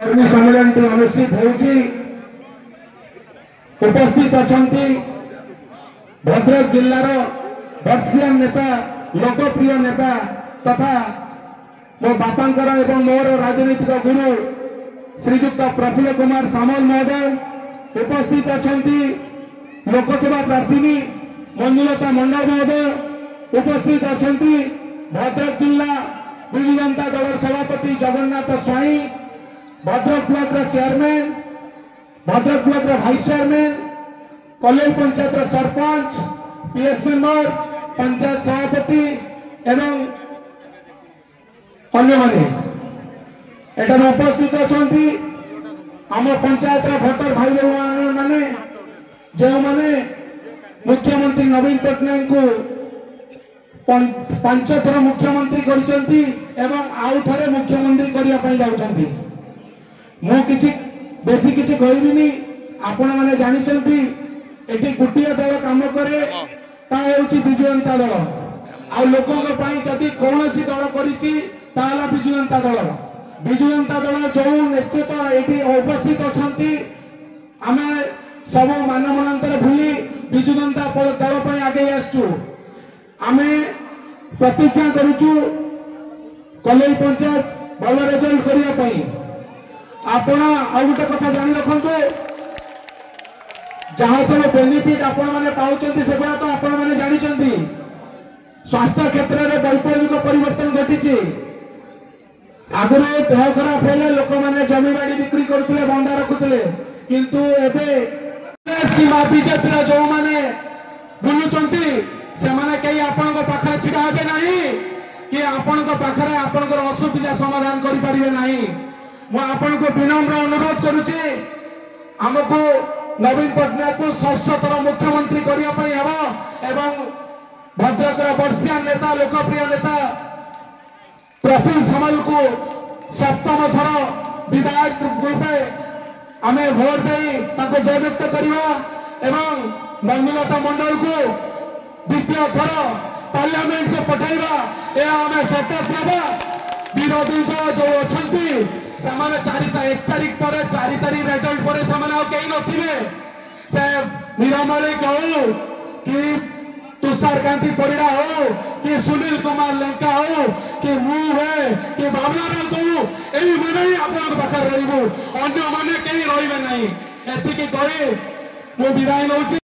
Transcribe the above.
सम्मेलन अनुष्ठित उपस्थित अच्छा भद्रक जिलार बर्षियान नेता लोकप्रिय नेता तथा मो बापांकर एवं मोर राजनीतिक गुरु श्रीजुक्त प्रफुल्ल कुमार सामल महोदय उपस्थित अच्छा लोकसभा प्रार्थी मंजुलता मंडल महोदय उपस्थित अच्छा भद्रक जिला विजु जनता दल सभापति Jagannath Swain Bhadrak block chairman Bhadrak block vice chairman Kalel panchayat सरपंच पीएस मेंबर पंचायत सभापति एवं अन्य माने एटार उपस्थित अच्छा आम पंचायत भोटर भाई बहन माने जो माने मुख्यमंत्री नवीन पट्टनायक को 5 थर मुख्यमंत्री करछंती एवं आउ थरे मुख्यमंत्री करिया पई जाउछंती मु किछि बेसी किछि कहबिनी आपण माने जानिछंती एटी गुटिया दल काम करे ता हेउची बिजु जनता दल आ लोकन पई जदी कोनोसी दल करिछि ताला बिजु जनता दल जो नेतृत्व एटी उपस्थित अछंती आमे सब मानवनांतर भूली बिजु जनता दल पई आगे आसछु आमे प्रतिज्ञा करूछु कलेई पंचायत भल रिजल्ट करिया पई आपण आ गोटे कथा जानी रखंतु जहाँ सब बेनिफिट आपण माने पाउचंती सेगुडा तो आपण माने जानिचंती स्वास्थ्य क्षेत्र में वैप्लविक परिवर्तन घटी आगुरी देह खराब हेले लोक माने जमी बाड़ी बिक्री करथिले बंधा रखुथिले किंतु एबे सीमा बीजेपी रो जो माने बुलुचंती से माने कई आपण को पाखरे छिडा हेबे नाही कि आपण को पाखरे आपण को असुविधा समाधान करि परिबे नाही मु आपण को विनम्र अनुरोध करूची हमको नवीन पट्टनायक को 6ठ थर मुख्यमंत्री करिया पई हेबो एवं भद्रक रा बर्षियान नेता लोकप्रिय नेता प्रफुल्ल सामल को 7म थर विधायक रूपे आमे भोट देई ताको जययुक्त करबा एवं मंजुलता मंडल को द्वितीय थर पार्लियामेंट को पठाइबा ए आमे शपथ लेबा विरोधी को जो अछंती सामाने 1 तारीख पर 4 तारीख रिजल्ट पर सामाने आ केही नथिबे से निरामली कहू कि तुषार कांति परिड़ा हो कि सुनील कुमार लंका हो कि मु है कि बाबलाराम कहू एही माने आपन पाखर रहबो अन्य माने केही रहबे नाही एतिके कहि मु विदाय नउची।